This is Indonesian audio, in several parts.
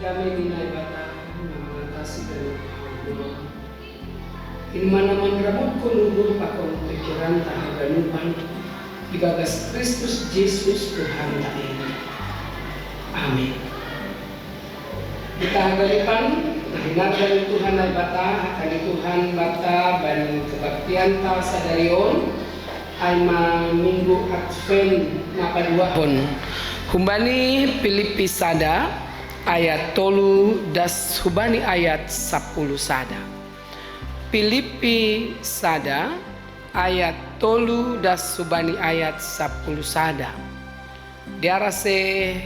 Damai dinay bata mengatasi dari Allah. In manaman rabot ko nubur pa kong pikiran tahaganupan igagas Kristus Jesus Tuhan natin. Amin. Kita hagalipan hinargan Tuhan ay bata kali Tuhan bata ban kebaktian ta sa darion ay minggu Advent na paduahon. Humbani Filipi sada ayat 3 das hubani ayat 10 sada. Filipi sada ayat 3 das hubani ayat 10 sada. Diarase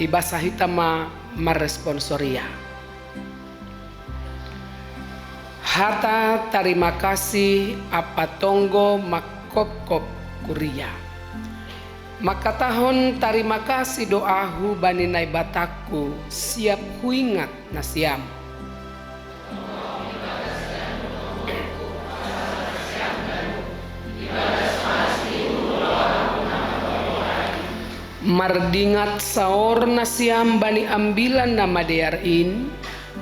ibasa hitama maresponsoria. Hata terima kasih apa tonggo makop-kop kuria. Maka tahun terima kasih doahu baninai bataku siap huingat nasiam. Mardingat saor nasiam bani ambilan nama dearin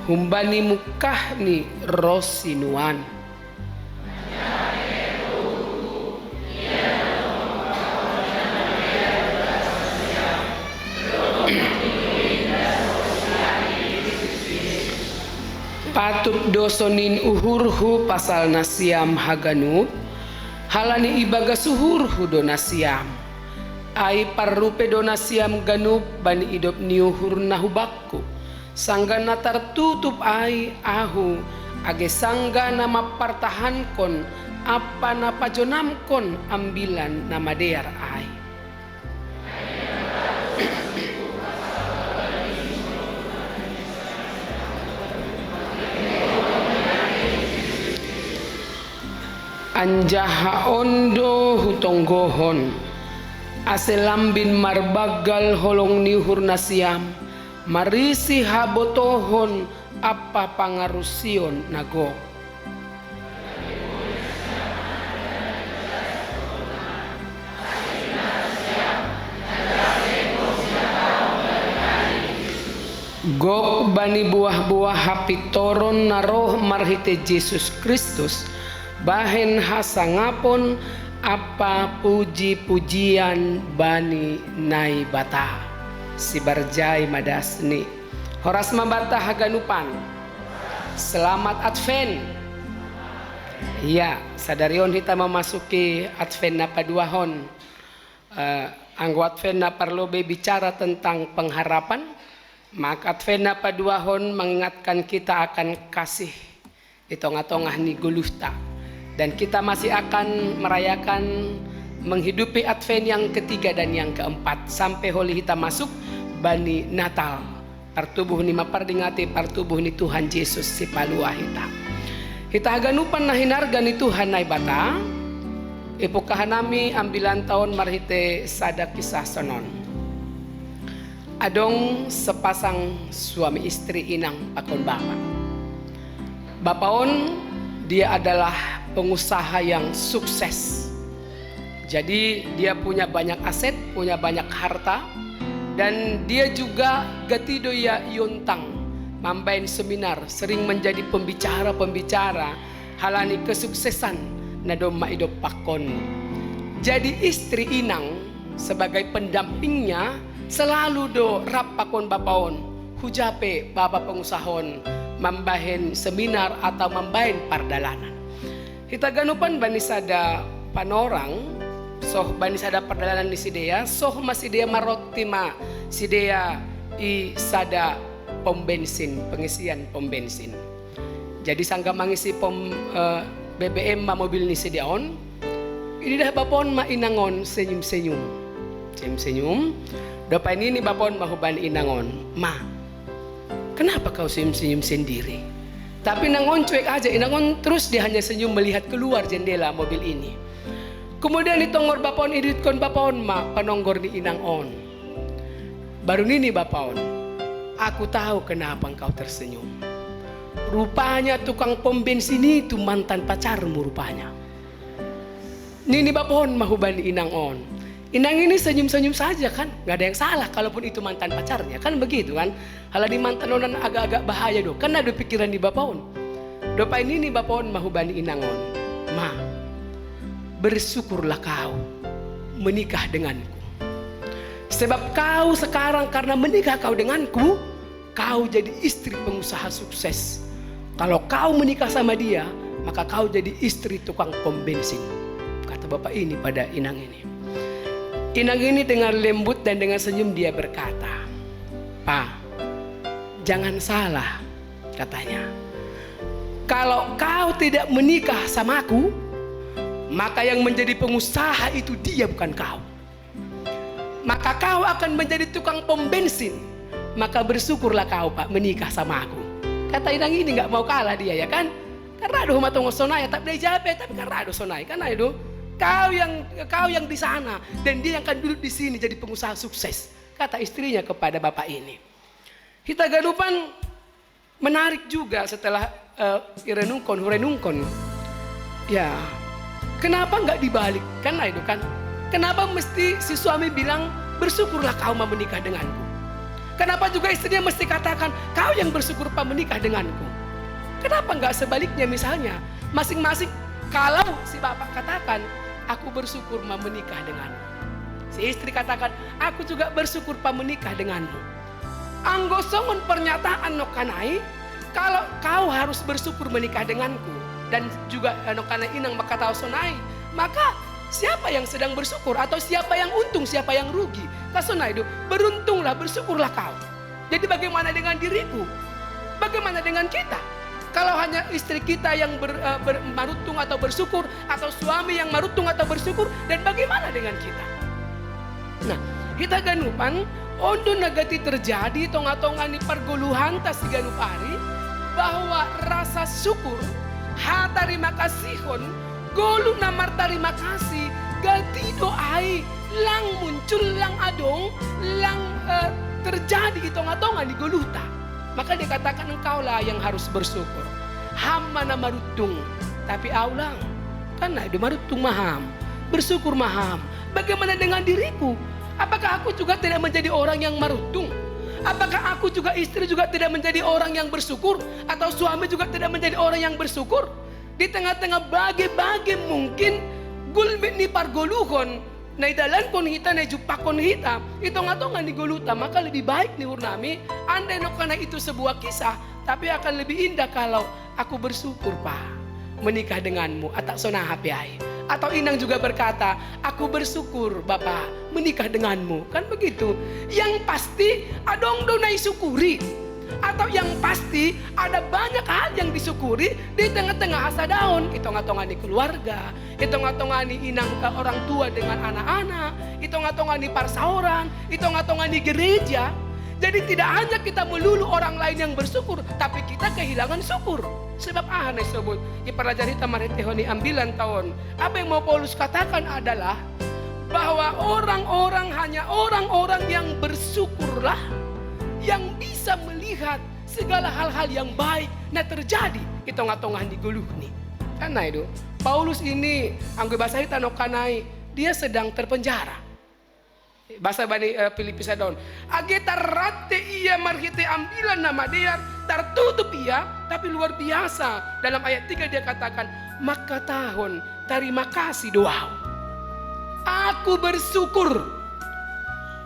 humbani mukah ni rosinuan. Patut dosonin uhurhu pasal nasiam haganup halani ibaga suhurhu donasiam ai parrupe donasiam ganup bani idop niuhur nahubakku sangga natar tutup ai ahu age sangga nama partahankon apa napa jonamkon ambilan nama dear ai. Anjaha ondo hutonggohon aselambin marbagal holong niuhur nasiam marisi habotohon apa pangarusion nago. Gok bani buah-buah hapi toron naroh marhite Yesus Kristus bahen hasangapon apa puji-pujian bani nai bata si barjai madasni horas mabata haganupan selamat Advent ya sadarion kita memasuki Advent na paduahon anggo Advent na parlobe bicara tentang pengharapan maka Advent na paduahon mengingatkan kita akan kasih di tengah-tengah ni gulusta. Dan kita masih akan merayakan menghidupi Advent yang ketiga dan yang keempat sampai holi kita masuk bani Natal. Partubuh ni mapardingati partubuh ni Tuhan Yesus si palua hita. Hita aganupan na hinarga ni Tuhan nai bata. Ipukahan nami ambilan tahun marhite sada kisah sonon. Adong sepasang suami istri inang pakon bapa. Bapaon dia adalah pengusaha yang sukses. Jadi dia punya banyak aset, punya banyak harta, dan dia juga gatido ya yontang mambain seminar, sering menjadi pembicara halani kesuksesan nadom maidop pakon. Jadi istri inang sebagai pendampingnya selalu do rap pakon bapaon, hujape bapa pengusahon mambahin seminar atau mambahin pardalanan. Kita ganupan banisada panorang soh banisada perdalanan di sidea soh masih dia marotima sidea i sada pom bensin pengisian pom bensin. Jadi sangga mangisi pom BBM ma mobil ni sideon ini dah bapon ma inangon senyum dopa ini bapon mahuban inangon ma kenapa kau senyum sendiri? Tapi nangon cuek aja, nangon terus dia hanya senyum melihat keluar jendela mobil ini. Kemudian ditongor bapaon idit-kon bapaon ma panonggor ni inang on. Baru nini bapaon, aku tahu kenapa engkau tersenyum. Rupanya tukang pom bensin itu mantan pacarmu rupanya. Nini bapaon mahuban ni inang on. Inang ini senyum-senyum saja kan, nggak ada yang salah kalaupun itu mantan pacarnya kan begitu kan. Halah di mantan onan agak-agak bahaya do, kan ada pikiran di bapaon. Dopa ini nih bapaon mahubani inangon, ma bersyukurlah kau menikah denganku. Sebab kau sekarang karena menikah kau denganku, kau jadi istri pengusaha sukses. Kalau kau menikah sama dia, maka kau jadi istri tukang pom bensin. Kata bapak ini pada inang ini. Inang ini dengan lembut dan dengan senyum dia berkata, "Pa, jangan salah," katanya. "Kalau kau tidak menikah sama aku, maka yang menjadi pengusaha itu dia bukan kau. Maka kau akan menjadi tukang pom bensin. Maka bersyukurlah kau, Pak, menikah sama aku." Kata inang ini nggak mau kalah dia ya kan? Karena aduh matong sonai tak boleh jawab tapi karena aduh sonai kan aduh. Kau yang di sana dan dia yang akan duduk di sini jadi pengusaha sukses. Kata istrinya kepada bapak ini. Kita gadupan menarik juga setelah renungkon. Ya, kenapa nggak dibalik kan itu kan? Kenapa mesti si suami bilang bersyukurlah kau mau menikah denganku? Kenapa juga istrinya mesti katakan kau yang bersyukur pak menikah denganku? Kenapa nggak sebaliknya misalnya masing-masing kalau si bapak katakan aku bersyukur mau menikah denganmu, si istri katakan aku juga bersyukur pak menikah denganmu. Anggosongon pernyataan nokanai kalau kau harus bersyukur menikah denganku dan juga nokanai inang makatau sonai, maka siapa yang sedang bersyukur atau siapa yang untung siapa yang rugi? Kasonai itu beruntunglah bersyukurlah kau. Jadi bagaimana dengan diriku? Bagaimana dengan kita? Kalau hanya istri kita yang marutung atau bersyukur, atau suami yang marutung atau bersyukur, dan bagaimana dengan kita? Nah, kita ganupan, ondo nagati terjadi tonga-tonga ni perguluhan tas ganupari, bahwa rasa syukur, terima kasihon, golu namar terima kasih, gati doai, lang muncul, lang adong, lang terjadi di tonga-tonga di goluta. Maka dikatakan engkaulah yang harus bersyukur. Ham mana marutung, tapi aulang. Karena itu marutung maham, bersyukur maham. Bagaimana dengan diriku? Apakah aku juga tidak menjadi orang yang marutung? Apakah aku juga istri juga tidak menjadi orang yang bersyukur? Atau suami juga tidak menjadi orang yang bersyukur? Di tengah-tengah bagi-bagi mungkin gulmit ni pargoluhon. Naidalan kon hita, naijupakon hita, itu ngatongan di goluta, maka lebih baik nih Hurnami, andai no karena itu sebuah kisah, tapi akan lebih indah kalau aku bersyukur Pak, menikah denganmu, atau sonahapiai. Atau inang juga berkata, aku bersyukur Bapak, menikah denganmu, kan begitu. Yang pasti, adong do naisukuri. Atau yang pasti ada banyak hal yang disyukuri di tengah-tengah asa daun. Hitung-hitungan di keluarga, hitung-hitungan di inang orang tua dengan anak-anak, hitung-hitungan di parsauran, hitung-hitungan di gereja. Jadi tidak hanya kita melulu orang lain yang bersyukur, tapi kita kehilangan syukur. Sebab aneh sebut di pelajari tamarehoni ambilan tahun. Apa yang mau Paulus katakan adalah bahwa orang-orang hanya orang-orang yang bersyukurlah yang bisa melihat segala hal-hal yang baik nah terjadi di tengah-tengah di guluh nih. Karena itu Paulus ini anggo bahasa kita nokanai dia sedang terpenjara. Bahasa Bani Filipi Sadon. Age tarate ia marhite ambilan nama dia tertutup ia, tapi luar biasa dalam ayat 3 dia katakan maka tahun terima kasih doa. Aku bersyukur.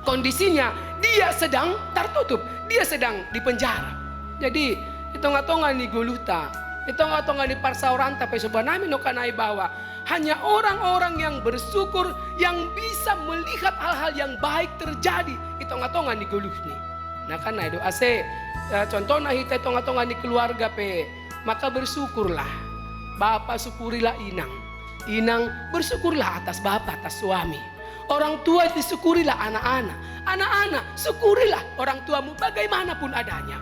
Kondisinya dia sedang tertutup, dia sedang di penjara. Jadi hitung-hitungan di guluta, hitung-hitungan di parsauran, tapi sebenarnya nokanai bahwa hanya orang-orang yang bersyukur yang bisa melihat hal-hal yang baik terjadi hitung-hitungan di guluh ini. Nah karena itu ase contohnya kita hitung-hitungan di keluarga pe, maka bersyukurlah. Bapak syukurilah inang, inang bersyukurlah atas bapak, atas suami. Orang tua disyukurilah anak-anak. Anak-anak syukurilah orang tuamu bagaimanapun adanya.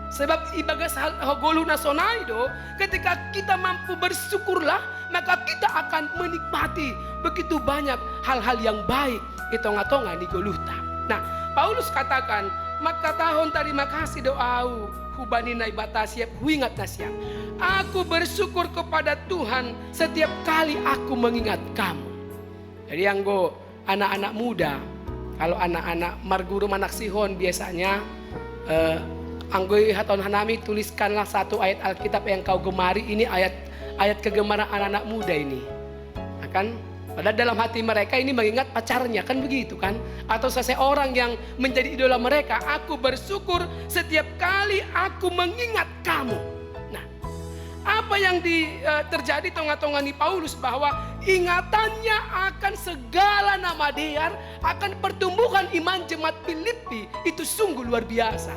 Sebab ibagas golu nasonai do, ketika kita mampu bersyukurlah, maka kita akan menikmati begitu banyak hal-hal yang baik. Itonga-tonga di goluta. Nah, Paulus katakan, maka tahun terima kasih doau hubani nai batasiap huingat nasiap. Aku bersyukur kepada Tuhan setiap kali aku mengingat kamu. Jadi anggo anak-anak muda. Kalau anak-anak marguru manak sihon biasanya anggoi haton hanami tuliskanlah satu ayat Alkitab yang kau gemari. Ini ayat kegemaran anak-anak muda ini. Kan? Padahal dalam hati mereka ini mengingat pacarnya, kan begitu kan? Atau seseorang yang menjadi idola mereka. Aku bersyukur setiap kali aku mengingat kamu. Nah, apa yang terjadi tonga-tongani Paulus bahwa ingatannya akan segala nama Dia, akan pertumbuhan iman jemaat Filipi itu sungguh luar biasa.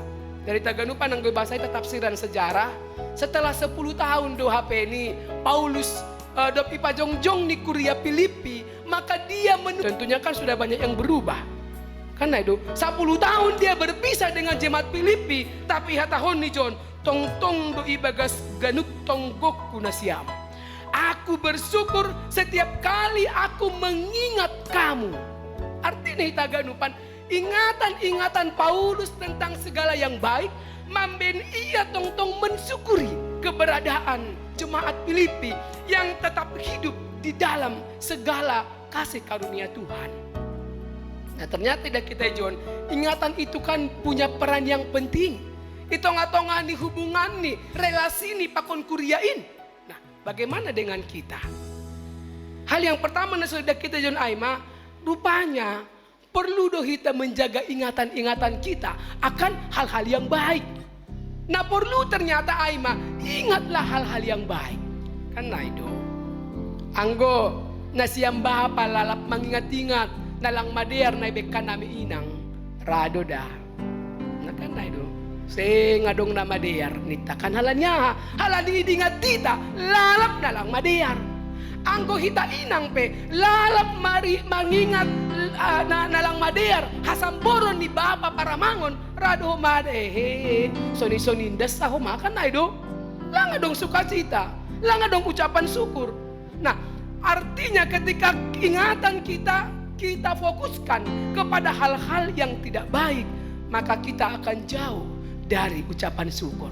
Dari Taganupan yang gue bahasa tafsiran sejarah, setelah 10 tahun do HP ini Paulus dop ipajongjong di Kuria Filipi, maka dia tentunya kan sudah banyak yang berubah. Karena itu 10 tahun dia berpisah dengan jemaat Filipi, tapi hatahon ni John tong do ibagas ganuk tonggok kunasiam. Aku bersyukur setiap kali aku mengingat kamu. Artinya hitaganupan ingatan-ingatan Paulus tentang segala yang baik mamben ia tong mensyukuri keberadaan jemaat Filipi yang tetap hidup di dalam segala kasih karunia Tuhan. Nah, ternyata tidak kita John, ingatan itu kan punya peran yang penting. Itu ngatongan di hubungan nih, relasi nih pakon kuriain. Nah, bagaimana dengan kita? Hal yang pertama yang sudah kita John Aima, rupanya perlu doh kita menjaga ingatan-ingatan kita akan hal-hal yang baik. Nah, perlu ternyata Aima, ingatlah hal-hal yang baik. Karena itu anggo nasiam bahapa lalap mengingat-ingat nalang madear na ibekan nami inang rado dah. Nah, karena itu ngadong na madear nita kan halanya halani idingat tita lalap nalang madear. Anggo hita inang pe lalap mari mangingat nalang madear hasamboron ni bapa para mangon rado made soni-sonindas sa humakan na itu lang dong sukacita, lang dong ucapan syukur. Nah, artinya ketika ingatan kita fokuskan kepada hal-hal yang tidak baik, maka kita akan jauh dari ucapan syukur.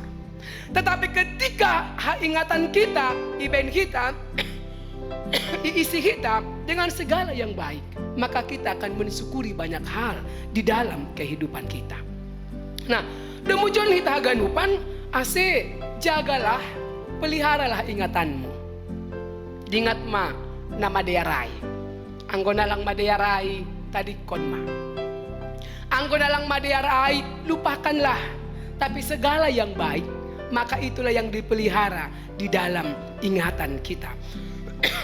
Tetapi ketika ingatan kita, iben kita, isi kita dengan segala yang baik, maka kita akan mensyukuri banyak hal di dalam kehidupan kita. Nah, demujon kita ganupan ase jagalah, peliharalah ingatanmu. Dingat ma nama dearai. Anggo nalang madearai tadi kon ma. Anggo nalang madearai lupakanlah. Tapi segala yang baik, maka itulah yang dipelihara di dalam ingatan kita.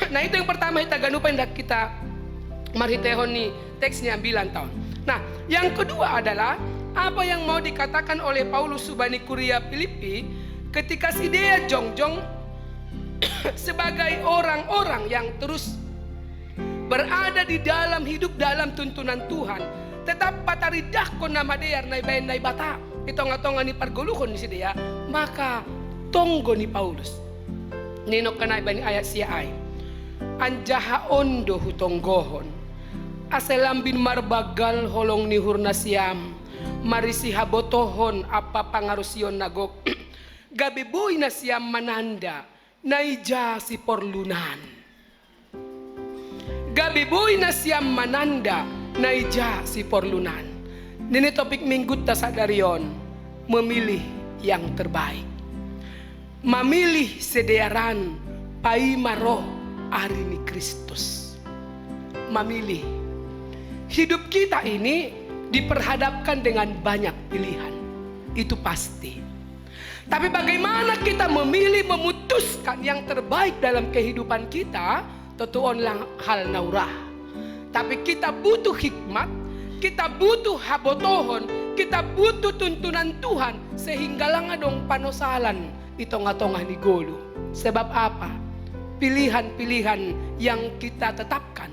Nah, itu yang pertama kita ganupan dak kita marhitehon nih teksnya 9 tahun. Nah, yang kedua adalah apa yang mau dikatakan oleh Paulus subani Kuria Filipi ketika si dia jongjong sebagai orang-orang yang terus berada di dalam hidup dalam tuntunan Tuhan, tetap pataridah kon nama dear nai bayan nai bata itong-atongan ni parguluhon ni si dia, maka tonggo ni Paulus ninok kanay bani ayat siya ay anjaha ondo hutonggohon aselambin marbagal holong ni hurnasiam marisi habotohon apa pangarusion nagok gabiboy na siyam mananda naija si porlunan. Gabiboy na siyam mananda naija si porlunan. Nini topik minggut ta sa darion, memilih yang terbaik. Memilih sedearan paimaroh ari ni Kristus. Memilih. Hidup kita ini diperhadapkan dengan banyak pilihan. Itu pasti. Tapi bagaimana kita memilih memutuskan yang terbaik dalam kehidupan kita, tentuonlah hal naurah. Tapi kita butuh hikmat, kita butuh habotohon, kita butuh tuntunan Tuhan sehingga lang adong panosalan itong-atongah ni golo. Sebab apa? Pilihan-pilihan yang kita tetapkan,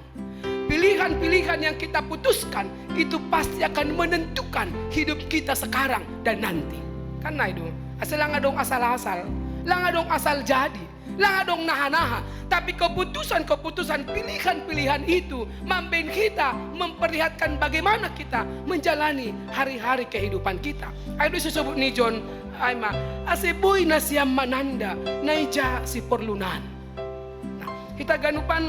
pilihan-pilihan yang kita putuskan itu pasti akan menentukan hidup kita sekarang dan nanti. Karena itu asal lang adong asal-asal, lang adong asal jadi, lang adong naha-naha. Tapi keputusan-keputusan pilihan-pilihan itu mamben kita memperlihatkan bagaimana kita menjalani hari-hari kehidupan kita. Ayo disebut ni John Aima, aseboy na siyam mananda naija si porlunan. Nah, kita ganupan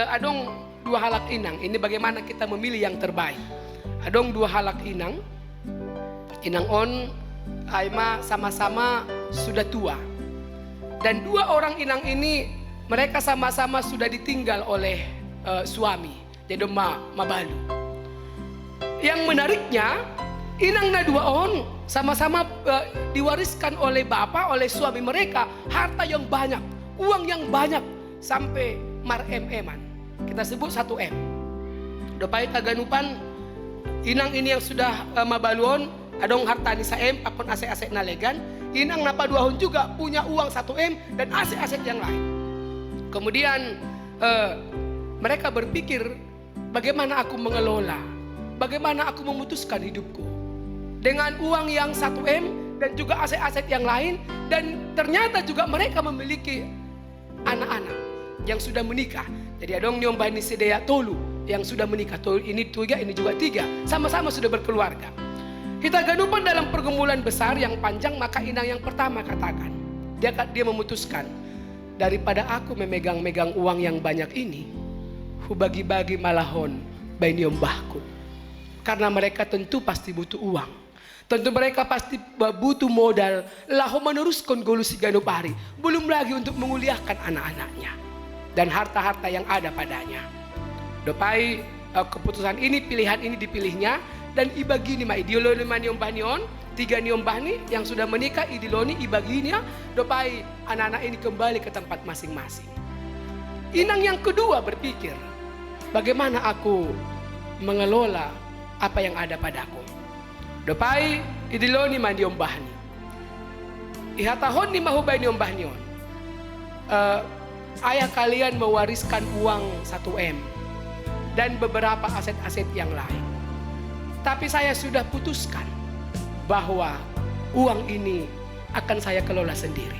adong dua halak inang. Ini bagaimana kita memilih yang terbaik. Adong dua halak inang. Inang on aima sama-sama sudah tua. Dan dua orang inang ini mereka sama-sama sudah ditinggal oleh suami. Jadi mabalu. Yang menariknya, inang na dua on sama-sama diwariskan oleh bapak, oleh suami mereka harta yang banyak, uang yang banyak sampai mar-em-eman. Kita sebut 1 M. Dopai taganupan inang ini yang sudah mabaluon adong harta ni sa M apun aset-aset nalegan. Inang napa dua hon juga punya uang 1 M dan aset-aset yang lain. Kemudian mereka berpikir, bagaimana aku mengelola, bagaimana aku memutuskan hidupku dengan uang yang 1 M dan juga aset-aset yang lain. Dan ternyata juga mereka memiliki anak-anak yang sudah menikah. Jadi adong nyombah ni sedaya tolu yang sudah menikah. Tolu ini 3, ini juga 3, sama-sama sudah berkeluarga. Kita ganupan dalam pergumulan besar yang panjang, maka inang yang pertama katakan, dia memutuskan, daripada aku memegang-megang uang yang banyak ini, ku bagi-bagi malahon bayi nyombahku. Karena mereka tentu pasti butuh uang. Tentu mereka pasti butuh modal lahu meneruskan golusi ganupari. Belum lagi untuk menguliahkan anak-anaknya dan harta-harta yang ada padanya. Dopai keputusan ini, pilihan ini dipilihnya. Dan ibagi ni ma ideologi niombah nion 3 niombah ni yang sudah menikah idiloni ibaginya. Dopai anak-anak ini kembali ke tempat masing-masing. Inang yang kedua berpikir, bagaimana aku mengelola apa yang ada padaku. Dopai idiloni ma niombah ni ihatahon ni mahubay niombah nion. Ayah kalian mewariskan uang 1 M dan beberapa aset-aset yang lain. Tapi saya sudah putuskan bahwa uang ini akan saya kelola sendiri.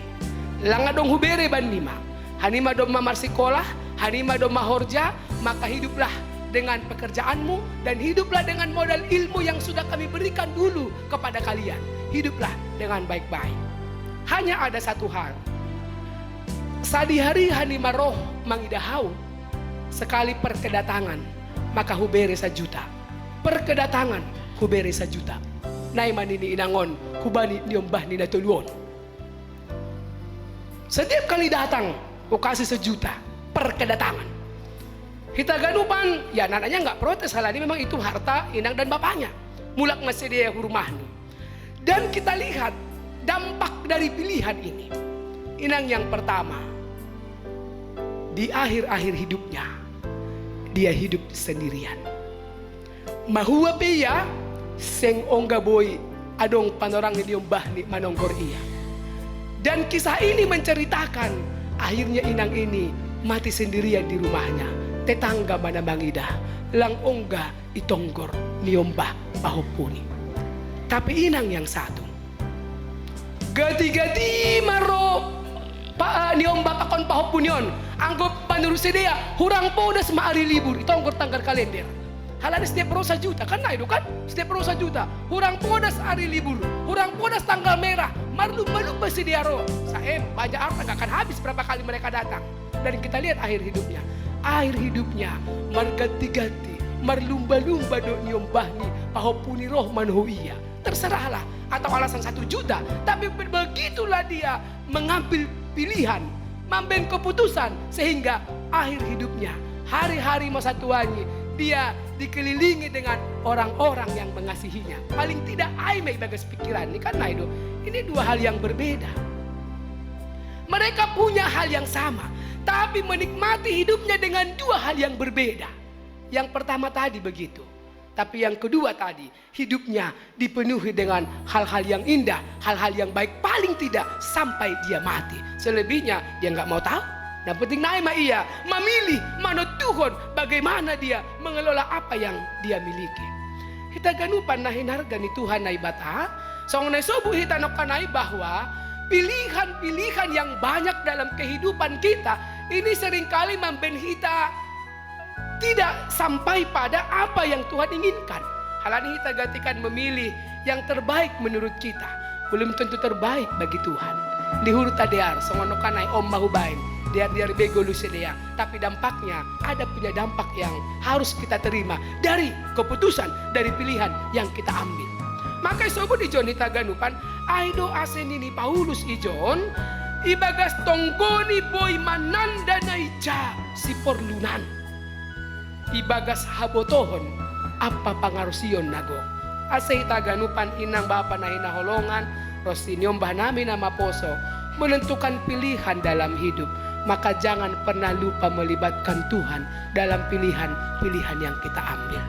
Langadong hubere banima, hanima dong mamar sekolah, hanima dong mahorja, maka hiduplah dengan pekerjaanmu dan hiduplah dengan modal ilmu yang sudah kami berikan dulu kepada kalian. Hiduplah dengan baik-baik. Hanya ada satu hal. Sadihari hanima roh mangidahau, sekali perkedatangan maka hubere 1 juta. Perkedatangan hubere 1 juta. Naiman ini inangon hubani niombah ni natuluon. Setiap kali datang ku kasih 1 juta perkedatangan. Kita ganupan ya anaknya nggak protes, hal ini memang itu harta inang dan bapaknya. Mulak masih dia rumah ni. Dan kita lihat dampak dari pilihan ini. Inang yang pertama, di akhir-akhir hidupnya dia hidup sendirian. Mahuwa peya seng ongga boy adong panorang ni mbah ni manonggor iya. Dan kisah ini menceritakan akhirnya inang ini mati sendirian di rumahnya. Tetangga mana mangida lang ongga itonggor ni mbah pahopuni. Tapi inang yang satu gati-gati maro ni mbah pakon pahopunion anggap panurus dia hurang po udah semaari libur itonggor tanggal kalender. Halal setiap roh 1 juta kan itu kan setiap roh 1 juta hurang podas hari libur hurang podas tanggal merah marlupa-lupa si dia roh saem banyak harta gak akan habis berapa kali mereka datang. Dan kita lihat akhir hidupnya marganti-ganti marlumba-lumba do nyombah ni pahopuni roh manhuia. Terserahlah atau alasan 1 juta, tapi begitulah dia mengambil pilihan, mengambil keputusan sehingga akhir hidupnya hari-hari masa tuanya dia dikelilingi dengan orang-orang yang mengasihinya. Paling tidak aime bagas pikiran ini kan itu. Ini 2 hal yang berbeda. Mereka punya hal yang sama, tapi menikmati hidupnya dengan 2 hal yang berbeda. Yang pertama tadi begitu, tapi yang kedua tadi hidupnya dipenuhi dengan hal-hal yang indah, hal-hal yang baik paling tidak sampai dia mati. Selebihnya dia nggak mau tahu. Yang penting naima ia memilih manut Tuhan bagaimana dia mengelola apa yang dia miliki. Kita ganupan nahin harga ni Tuhan na ibata. Song na sobu hita nokanay bahwa pilihan-pilihan yang banyak dalam kehidupan kita ini seringkali membuat kita tidak sampai pada apa yang Tuhan inginkan. Halani kita gantikan memilih yang terbaik menurut kita, belum tentu terbaik bagi Tuhan. Dihuru tadear songono kanay om mahubain Dari bego lu sedia. Tapi dampaknya ada punya dampak yang harus kita terima dari keputusan, dari pilihan yang kita ambil. Maka sobat ijon di Taganupan, aido asenini Paulus ijon, ibagas tonggoni boy mananda naija si porlunan. Ibagas habotohon apa pangarusion nago. Ase Taganupan inang bapa na hinaholongan, rosinyom bahnami nama poso, menentukan pilihan dalam hidup. Maka jangan pernah lupa melibatkan Tuhan dalam pilihan-pilihan yang kita ambil.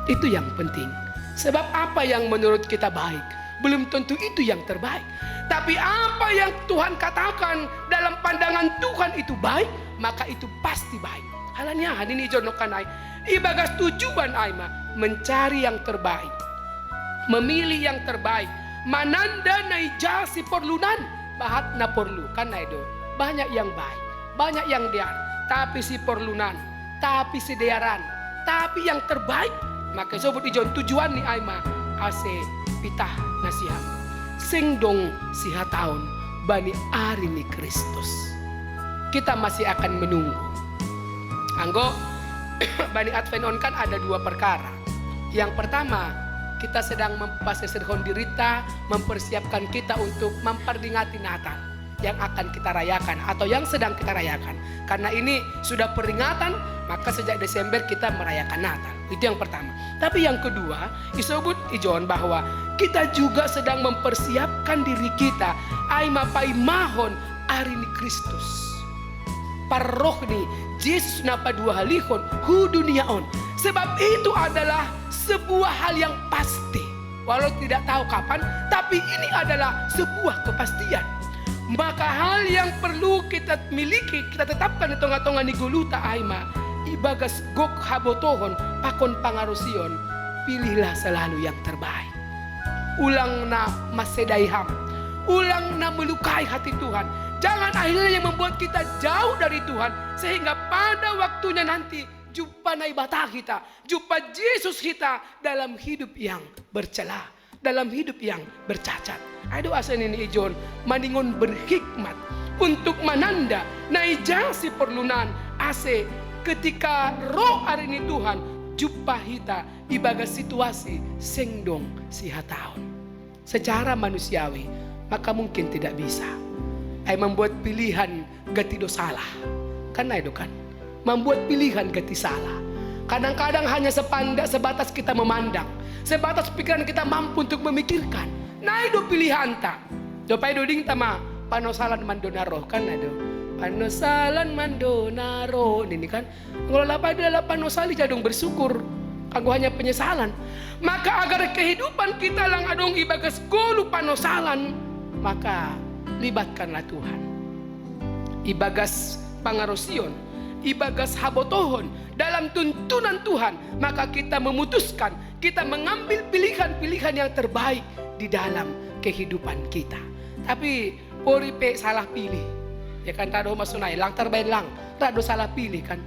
Itu yang penting. Sebab apa yang menurut kita baik, belum tentu itu yang terbaik. Tapi apa yang Tuhan katakan dalam pandangan Tuhan itu baik, maka itu pasti baik. Halanya hadini jonokanai, ibagas tujuan aima mencari yang terbaik, memilih yang terbaik. Mananda naija si porlunan, bahat na porlu kan naido. Banyak yang baik, banyak yang diar, tapi si porlunan, tapi si dearan, tapi yang terbaik. Maka sobat ijon tujuan ni aima ase pitah nasiham singdong siha tahun bani ari ni Kristus. Kita masih akan menunggu. Anggo bani Advent on kan ada dua perkara. Yang pertama, kita sedang mempersiapkan dirita, mempersiapkan kita untuk memperingati Natal yang akan kita rayakan atau yang sedang kita rayakan. Karena ini sudah peringatan, maka sejak Desember kita merayakan Natal. Itu yang pertama. Tapi yang kedua, disebut ijon bahwa kita juga sedang mempersiapkan diri kita aima paimahon arini Kristus. Parohni Yesus napa dua halihon hu duniaon. Sebab itu adalah sebuah hal yang pasti. Walau tidak tahu kapan, tapi ini adalah sebuah kepastian. Maka hal yang perlu kita miliki, kita tetapkan di tengah-tengah ni guluta aima ibagas gok habotohon pakon pangarusion, pilihlah selalu yang terbaik. Ulang na masedaiham, ulang na melukai hati Tuhan. Jangan akhirnya yang membuat kita jauh dari Tuhan, sehingga pada waktunya nanti jumpa naibata kita, jumpa Yesus kita dalam hidup yang bercela, dalam hidup yang bercacat. Aduh asen ini ijon maningon berhikmat untuk mananda naija si perlunan ase ketika roh hari ini Tuhan jumpa kita ibaga situasi sengdong siha tahun. Secara manusiawi maka mungkin tidak bisa. Ay membuat pilihan gatido salah. Kan itu kan. Membuat pilihan gati salah. Kadang-kadang hanya sebatas kita memandang, sebatas pikiran kita mampu untuk memikirkan. Nah itu pilihan tak. Dopai doding tama panosalan mandonaro kan itu. Panosalan mandonaro ini kan. Kalau lapai adalah panosali jadong bersyukur. Aku hanya penyesalan. Maka agar kehidupan kita lang adong ibagas golu panosalan, maka libatkanlah Tuhan. Ibagas pangarusion, ibagas habotohon dalam tuntunan Tuhan, maka kita memutuskan, kita mengambil pilihan-pilihan yang terbaik di dalam kehidupan kita. Tapi poripe salah pilih, ya kan tado masunay lang terbaik lang, tado salah pilih kan.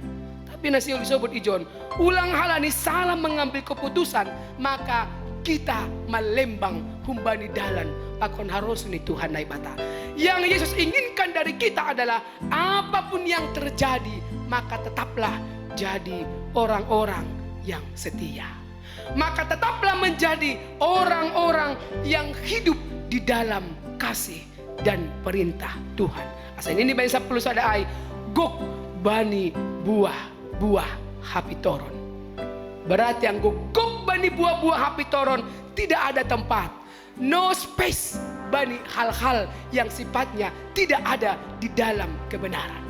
Tapi nasi disebut ijon, ulang halani salah mengambil keputusan, maka kita melembang humbani dalan pakon harus ni Tuhan naibata. Yang Yesus inginkan dari kita adalah apapun yang terjadi, maka tetaplah jadi orang-orang yang setia. Maka tetaplah menjadi orang-orang yang hidup di dalam kasih dan perintah Tuhan. Asal ini bani 10 sadai gok bani buah hapitoron. Berarti yang gok bani buah hapitoron tidak ada tempat, no space bani hal-hal yang sifatnya tidak ada di dalam kebenaran.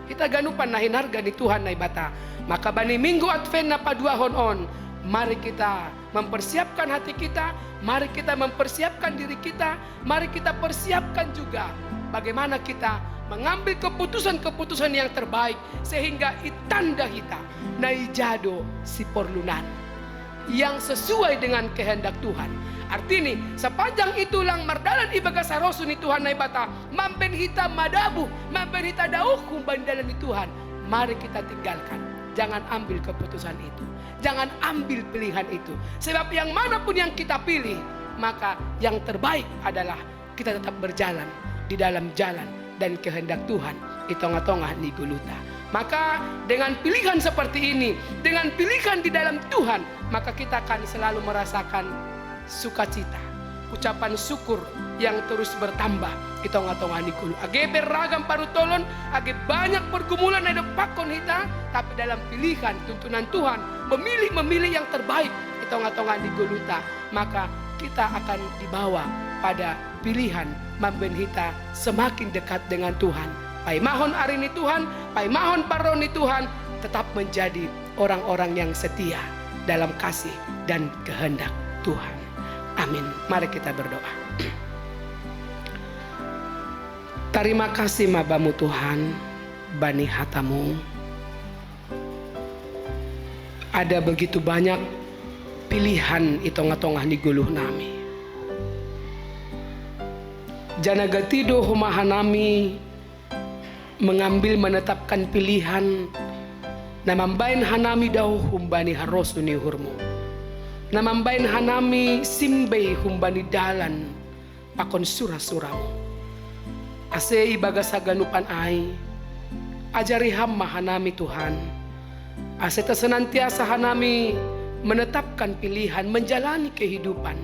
Kita ganupan nahin harga di Tuhan naibata. Maka bani minggu Advent napa dua hon-on, mari kita mempersiapkan hati kita, mari kita mempersiapkan diri kita, mari kita persiapkan juga bagaimana kita mengambil keputusan-keputusan yang terbaik sehingga itanda kita naijado si porlunan yang sesuai dengan kehendak Tuhan. Artinya sepanjang itulang mardalan ibaga sarosu ni Tuhan naibata mampen hita madabu, mampen hita dauh kumbandalan ni Tuhan. Mari kita tinggalkan. Jangan ambil keputusan itu, jangan ambil pilihan itu. Sebab yang manapun yang kita pilih, maka yang terbaik adalah kita tetap berjalan di dalam jalan dan kehendak Tuhan itong-tongah ni Guluta. Maka dengan pilihan seperti ini, dengan pilihan di dalam Tuhan, maka kita akan selalu merasakan sukacita, ucapan syukur yang terus bertambah itong-tongah ni Gulu. Age beragam parutolon, age banyak pergumulan ada pakon kita, tapi dalam pilihan tuntunan Tuhan, memilih yang terbaik itong-tongah ni Guluta, maka kita akan dibawa pada pilihan membenhita semakin dekat dengan Tuhan. Paimahon hari ini Tuhan, paimahon paron ini Tuhan, tetap menjadi orang-orang yang setia dalam kasih dan kehendak Tuhan. Amin. Mari kita berdoa. Terima kasih mabamu Tuhan, bani hatamu. Ada begitu banyak pilihan itong-tongah ni guluh nami. Janaga tido humahan nami mengambil menetapkan pilihan namambain hanami daw humbani harosu ni hurmu, namambain hanami simbay humbani dalan pakon surah-suramu. Ase ibaga sa ganupan ay ajari hamma hanami Tuhan. Ase ta senantiasa hanami menetapkan pilihan menjalani kehidupan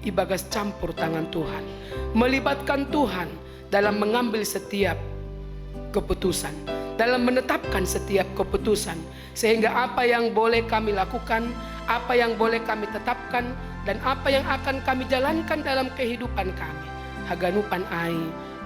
ibagas campur tangan Tuhan, melibatkan Tuhan dalam mengambil setiap keputusan, dalam menetapkan setiap keputusan, sehingga apa yang boleh kami lakukan, apa yang boleh kami tetapkan, dan apa yang akan kami jalankan dalam kehidupan kami, haganupan ai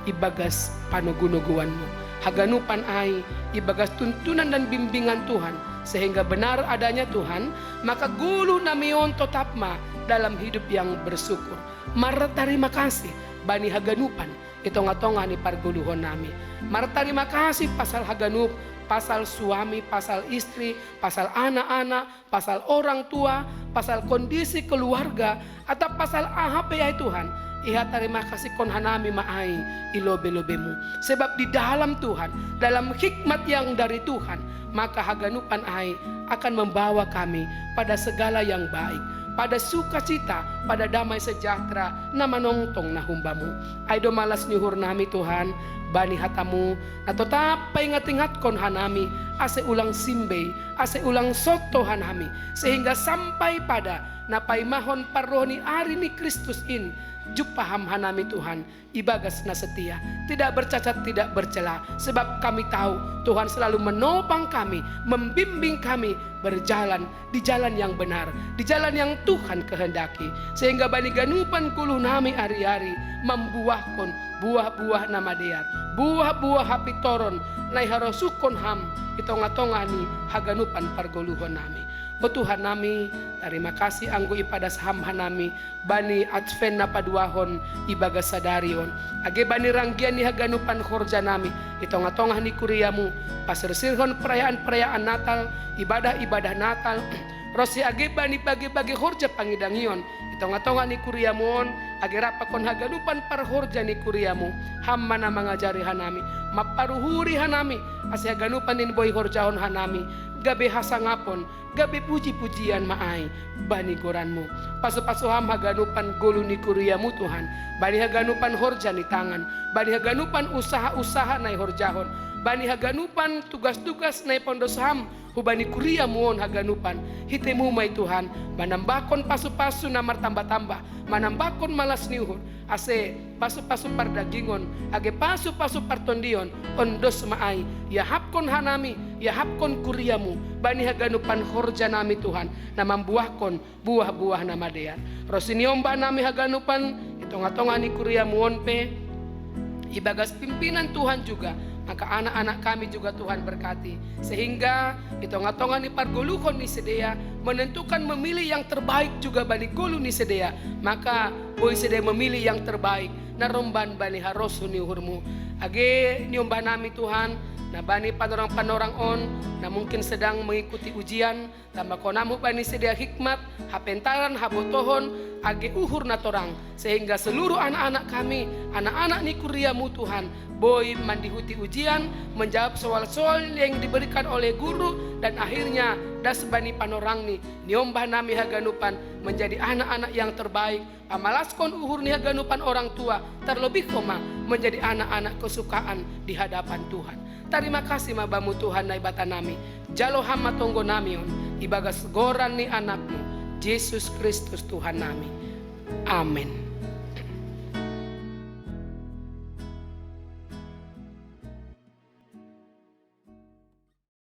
ibagas panugunuguanmu, haganupan ai ibagas tuntunan dan bimbingan Tuhan, sehingga benar adanya Tuhan, maka gulu namion totapma dalam hidup yang bersyukur. Mara terima kasih bani haganupan itong-tongah ni parguluhon nami. Mara terima kasih pasal haganup, pasal suami, pasal istri, pasal anak-anak, pasal orang tua, pasal kondisi keluarga, atau pasal apa ya Tuhan. Iha terima kasih kon hanami maai ilobe-lobemu. Sebab di dalam Tuhan, dalam hikmat yang dari Tuhan, maka haganupan ai akan membawa kami pada segala yang baik, pada sukacita, pada damai sejahtera na manongtong na humbamu. Ay do malas nyuhur nami Tuhan, bani hatamu, na tetap paingat-ingat kon hanami, ase ulang simbe, ase ulang soto hanami, sehingga sampai pada napaimahon paroni ari ni Kristus in, jupaham hanami Tuhan, ibagas na setia, tidak bercacat, tidak bercela, sebab kami tahu Tuhan selalu menopang kami, membimbing kami berjalan di jalan yang benar, di jalan yang Tuhan kehendaki, sehingga bani ganupan kuluh nami ari-ari membuahkan buah-buah nama dear, buah-buah hapitoron nai harosukon ham itong-tongah ni haganupan pargoluhon nami. O Tuhan nami, terima kasih anggo ipadas ham hanami bani adven na paduahon ibaga sadarion, age bani ranggian ni haganupan khorja nami itong-tongah ni kuriamu, pasersirhon perayaan-perayaan Natal, ibadah-ibadah Natal, rosi age bani bagi-bagi khorja pangidangion itong-tongah ni kuriamon, age rapakon haganupan parkhorja ni kuriamu, hamma na mangajari hanami, maparuhuri hanami, ase haganupan din boy khorjahon hanami, gabe hasangapon, gabe puji-pujian maai bani goranmu, pasu-pasuham haganupan gulu ni kuriamu Tuhan, bani haganupan horja ni tangan, bani haganupan usaha-usaha nai horjahon, bani haganupan tugas-tugas nai pondosaham hubani kuriamu on haganupan hitemu mai Tuhan, manambakon pasu-pasu namar tambah-tambah, manambakon malas niuhur, ase pasu-pasu pardagingon, age pasu-pasu partondion, ondos maai, ya hapkon hanami, ya hapkon kuriamu, bani haganupan khorja nami Tuhan, na membuahkon buah-buah nama dean. Rosiniomba nami haganupan, itong-tongah ni kuriamu onpe, ibagas pimpinan Tuhan juga, maka anak-anak kami juga Tuhan berkati, sehingga itong-tongah ni pargoluhon ni sedia menentukan memilih yang terbaik juga bani gulu ni sedia, maka boy sedia memilih yang terbaik naromban bani harosu ni uhurmu, age niombah nami Tuhan, na bani panorang-panorang on na mungkin sedang mengikuti ujian, tambah konamu bani sedia hikmat, hapentaran, habotohon, age uhur na torang, sehingga seluruh anak-anak kami, anak-anak ni kuriamu Tuhan, boy mandihuti ujian, menjawab soal-soal yang diberikan oleh guru, dan akhirnya das bani panorang ni niombah nami haganupan menjadi anak-anak yang terbaik. Pamalaskon uhur ni haganupan orang tua, terlebih koma menjadi anak-anak kesukaan di hadapan Tuhan. Terima kasih mabamu Tuhan na ibata nami. Jalo hama tonggo namion ibagas goran ni anakmu Yesus Kristus Tuhan nami. Amin.